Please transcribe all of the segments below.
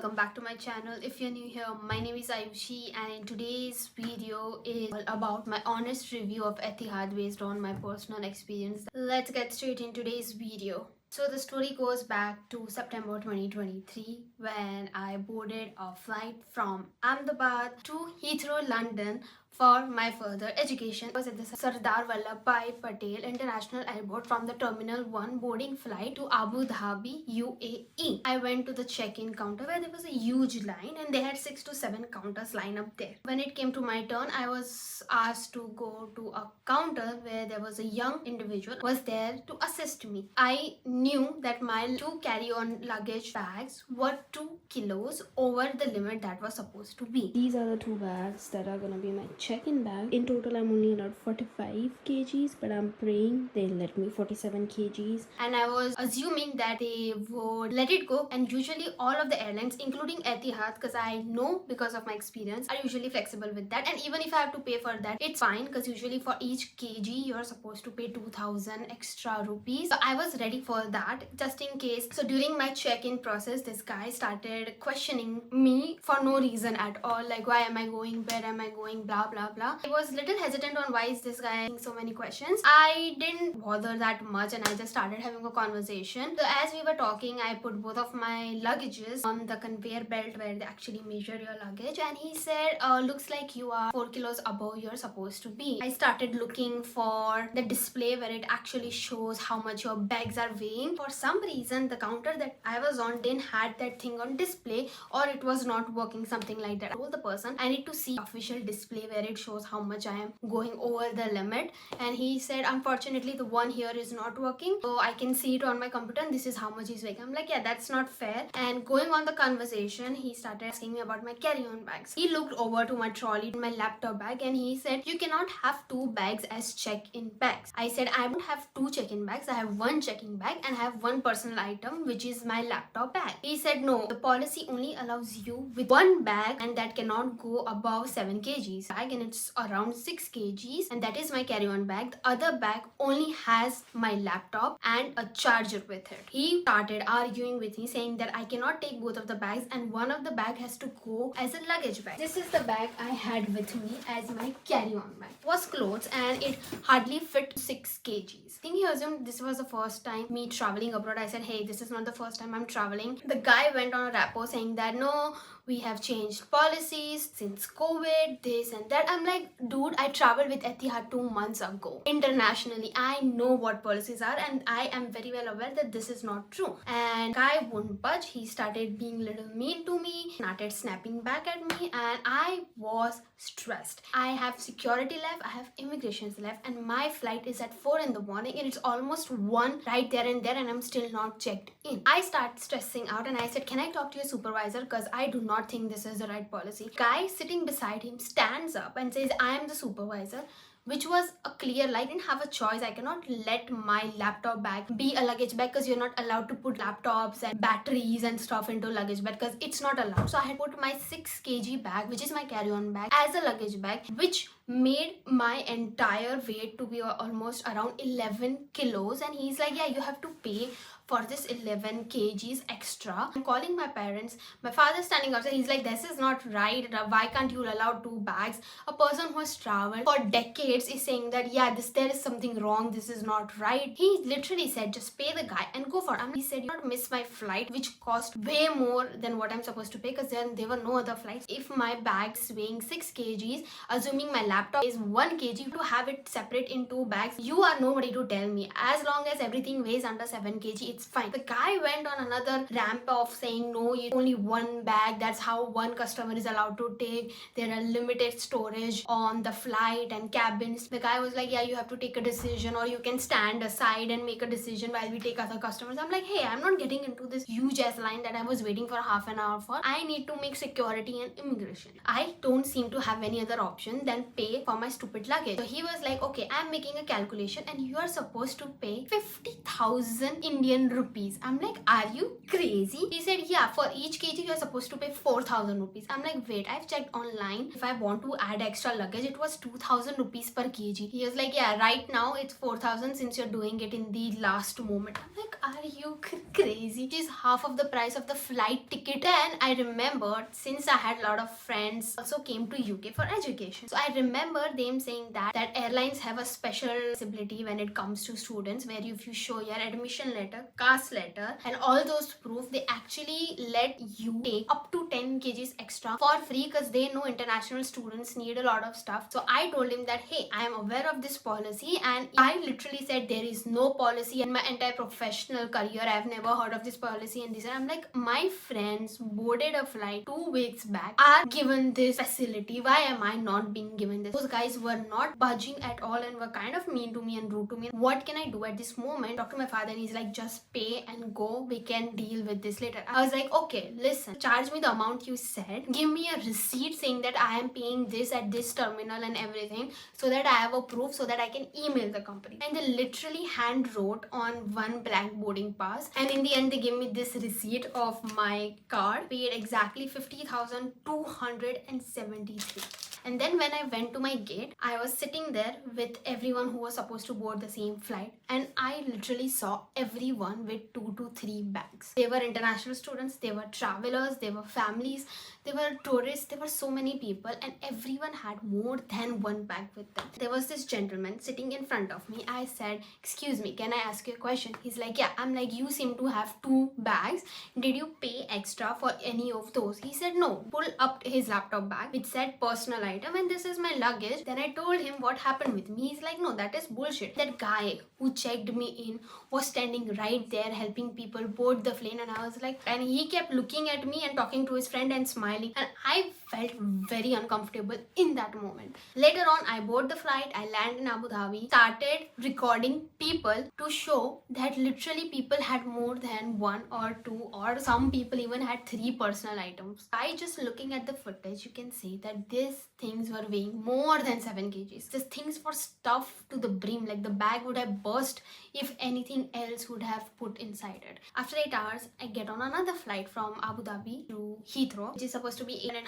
welcome back to my channel. If you're new here, my name is Aayushi and in today's video is all about my honest review of Etihad based on my personal experience. Let's get straight in today's video. So the story goes back to September 2023 when I boarded a flight from Ahmedabad to Heathrow, London for my further education. I was at the Sardar Vallabhbhai Patel International Airport from the Terminal 1 boarding flight to Abu Dhabi, UAE. I went to the check-in counter where there was a huge line and they had 6 to 7 counters lined up there. When it came to my turn, I was asked to go to a counter where there was a young individual who was there to assist me. I knew that my 2 carry-on luggage bags were 2 kilos over the limit that was supposed to be. These are the 2 bags that are gonna be my check-in bag. In total, I'm only allowed 45 kgs, but I'm praying they'll let me 47 kgs. And I was assuming that they would let it go. And usually all of the airlines, including Etihad, because I know because of my experience, are usually flexible with that. And even if I have to pay for that, it's fine because usually for each kg, you're supposed to pay 2000 extra rupees. So I was ready for that just in case. So during my check-in process, this guy started questioning me for no reason at all. Like, why am I going? Where am I going? Blah blah blah. I was little hesitant on why is this guy asking so many questions. I didn't bother that much and I just started having a conversation. So as we were talking, I put both of my luggages on the conveyor belt where they actually measure your luggage, and he said, looks like you are 4 kilos above you're supposed to be. I started looking for the display where it actually shows how much your bags are weighing. For some reason, the counter that I was on didn't had that thing on display, or it was not working, something like that. I told the person I need to see official display where it shows how much I am going over the limit, and he said unfortunately the one here is not working, so I can see it on my computer and this is how much he's weighing. I'm like, yeah, that's not fair. And going on the conversation, he started asking me about my carry-on bags. He looked over to my trolley, my laptop bag, and he said, you cannot have 2 bags as check-in bags. I said, I don't have 2 check-in bags, I have 1 check-in bag and I have 1 personal item, which is my laptop bag. He said, no, the policy only allows you with 1 bag and that cannot go above 7 kgs bag, and it's around 6 kgs, and that is my carry-on bag. The other bag only has my laptop and a charger with it. He started arguing with me saying that I cannot take both of the bags and one of the bag has to go as a luggage bag. This is the bag I had with me as my carry-on bag. It was clothes and it hardly fit 6 kgs. I think he assumed this was the first time me traveling abroad. I said, hey, this is not the first time I'm traveling. The guy went on a rapport saying that no, we have changed policies since COVID, this and that. I'm like, dude, I traveled with Etihad 2 months ago internationally. I know what policies are and I am very well aware that this is not true. And guy wouldn't budge. He started being a little mean to me, started snapping back at me, and I was stressed. I have security left, I have immigrations left, and my flight is at 4 in the morning and it's almost 1 right there and there and I'm still not checked in. I start stressing out and I said, can I talk to your supervisor, because I do not think this is the right policy. Guy sitting beside him stands up and says, I am the supervisor, which was a clear lie. I didn't have a choice. I cannot let my laptop bag be a luggage bag because you're not allowed to put laptops and batteries and stuff into luggage bag because it's not allowed. So I had put my 6 kg bag, which is my carry-on bag, as a luggage bag, which made my entire weight to be almost around 11 kilos. And he's like, yeah, you have to pay for this 11 kgs extra. I'm calling my parents. My father's standing outside. He's like, this is not right. Why can't you allow 2 bags? A person who has traveled for decades is saying that, yeah, there is something wrong. This is not right. He literally said, just pay the guy and go for it. He said, you not miss my flight, which cost way more than what I'm supposed to pay because then there were no other flights. If my bag's weighing 6 kgs, assuming my laptop is 1 kg, to have it separate in 2 bags, you are nobody to tell me. As long as everything weighs under 7 kg, it's fine. The guy went on another ramp of saying, no, you only 1 bag. That's how 1 customer is allowed to take. There are limited storage on the flight and cabins. The guy was like, yeah, you have to take a decision or you can stand aside and make a decision while we take other customers. I'm like, hey, I'm not getting into this huge ass line that I was waiting for half an hour for. I need to make security and immigration. I don't seem to have any other option than pay for my stupid luggage. So he was like, okay, I'm making a calculation and you are supposed to pay 50,000 Indian 4,000 rupees. I'm like, are you crazy? He said, yeah, for each kg you're supposed to pay 4,000 rupees. I'm like, wait, I've checked online. If I want to add extra luggage, it was 2,000 rupees per kg. He was like, yeah, right now it's 4,000 since you're doing it in the last moment. I'm like, are you crazy? It is half of the price of the flight ticket. Then I remembered, since I had a lot of friends also came to UK for education. So I remember them saying that airlines have a special facility when it comes to students, where if you show your admission letter, caste letter and all those proof, they actually let you take up to 10 kgs extra for free, because they know international students need a lot of stuff. So I told him that, hey, I am aware of this policy, and I literally said there is no policy in my entire professional career. I've never heard of this policy. And this, and I'm like, my friends boarded a flight 2 weeks back, are given this facility. Why am I not being given this? Those guys were not budging at all and were kind of mean to me and rude to me. What can I do at this moment? Talk to my father, and he's like, just pay and go, we can deal with this later. I was like, okay, listen, charge me the amount you said, give me a receipt saying that I am paying this at this terminal and everything, so that I have a proof, so that I can email the company. And they literally hand wrote on one blank boarding pass, and in the end they gave me this receipt of my card, paid exactly 50,273. And then when I went to my gate, I was sitting there with everyone who was supposed to board the same flight, and I literally saw everyone with 2 to 3 bags. They were international students, they were travelers, they were families, they were tourists, there were so many people, and everyone had more than one bag with them. There was this gentleman sitting in front of me. I said, excuse me, can I ask you a question? He's like, yeah. I'm like, you seem to have 2 bags. Did you pay extra for any of those? He said, no. Pull up his laptop bag which said personal item, and this is my luggage. Then I told him what happened with me. He's like, no, that is bullshit. That guy who checked me in was standing right there helping people board the plane, and I was like, and he kept looking at me and talking to his friend and smiling, and I felt very uncomfortable in that moment. Later on, I board the flight, I land in Abu Dhabi, started recording people to show that literally people had more than 1 or 2, or some people even had 3 personal items. By just looking at the footage, you can see that these things were weighing more than 7 kgs. These things were stuffed to the brim, like the bag would have burst if anything else would have put inside it. After 8 hours, I get on another flight from Abu Dhabi to Heathrow, which is supposed to be 8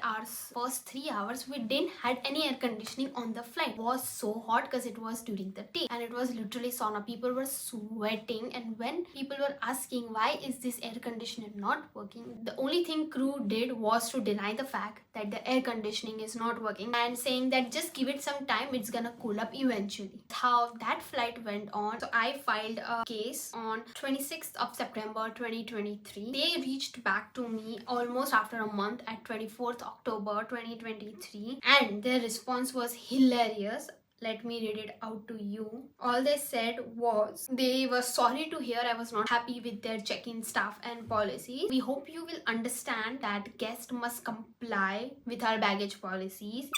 hours. First 3 hours, we didn't had any air conditioning on the flight. It was so hot because it was during the day, and it was literally sauna. People were sweating, and when people were asking why is this air conditioner not working, the only thing crew did was to deny the fact that the air conditioning is not working, and saying that just give it some time, it's gonna cool up eventually. How that flight went on. So I filed a case on 26th of September 2023. They reached back to me almost after a month at 24th October 2023, and their response was hilarious. Let me read it out to you. All they said was, they were sorry to hear I was not happy with their check-in staff and policies. We hope you will understand that guests must comply with our baggage policies.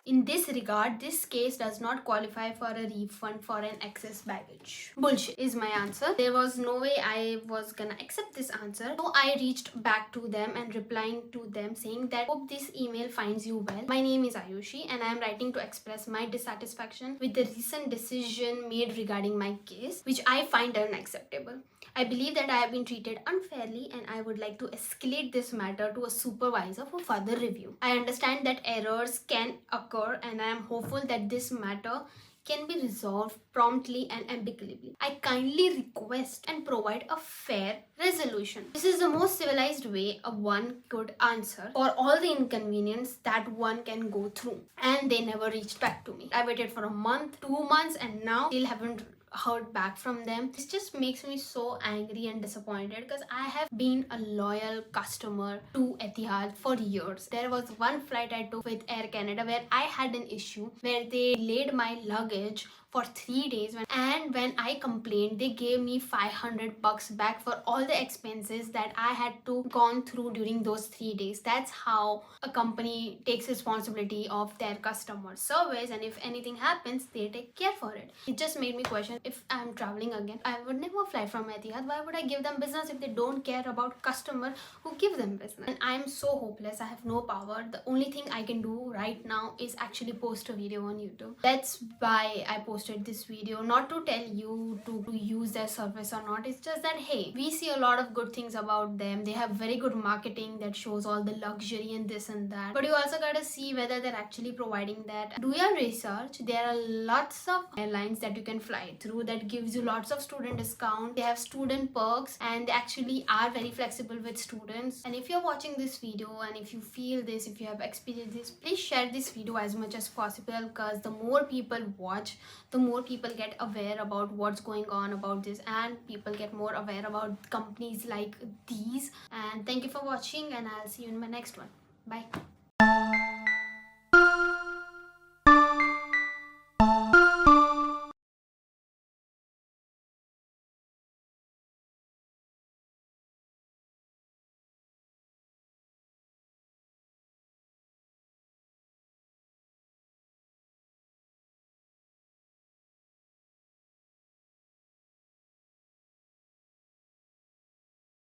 In this regard, this case does not qualify for a refund for an excess baggage. Bullshit is my answer. There was no way I was gonna accept this answer. So I reached back to them and replying to them saying that, hope this email finds you well. My name is Aayushi, and I am writing to express my dissatisfaction with the recent decision made regarding my case, which I find unacceptable. I believe that I have been treated unfairly, and I would like to escalate this matter to a supervisor for further review. I understand that errors can occur, and I am hopeful that this matter can be resolved promptly and amicably. I kindly request and provide a fair resolution. This is the most civilized way one could answer for all the inconvenience that one can go through. And they never reached back to me. I waited for a month, 2 months, and now still haven't heard back from them. This just makes me so angry and disappointed, because I have been a loyal customer to Etihad for years. There was one flight I took with Air Canada where I had an issue where they delayed my luggage for 3 days, and when I complained, they gave me $500 back for all the expenses that I had to gone through during those 3 days. That's how a company takes responsibility of their customer service, and if anything happens, they take care for it. It just made me question, if I'm traveling again, I would never fly from Etihad. Why would I give them business if they don't care about customer who give them business? And I'm so hopeless. I have no power. The only thing I can do right now is actually post a video on YouTube. That's why I posted posted this video, not to tell you to use their service or not. It's just that, hey, we see a lot of good things about them. They have very good marketing that shows all the luxury and this and that, but you also gotta see whether they're actually providing that. Do your research. There are lots of airlines that you can fly through that gives you lots of student discount. They have student perks and they actually are very flexible with students. And if you're watching this video and if you feel this, if you have experienced this, please share this video as much as possible, because the more people watch, the more people get aware about what's going on about this, and people get more aware about companies like these. And thank you for watching, and I'll see you in my next one. Bye.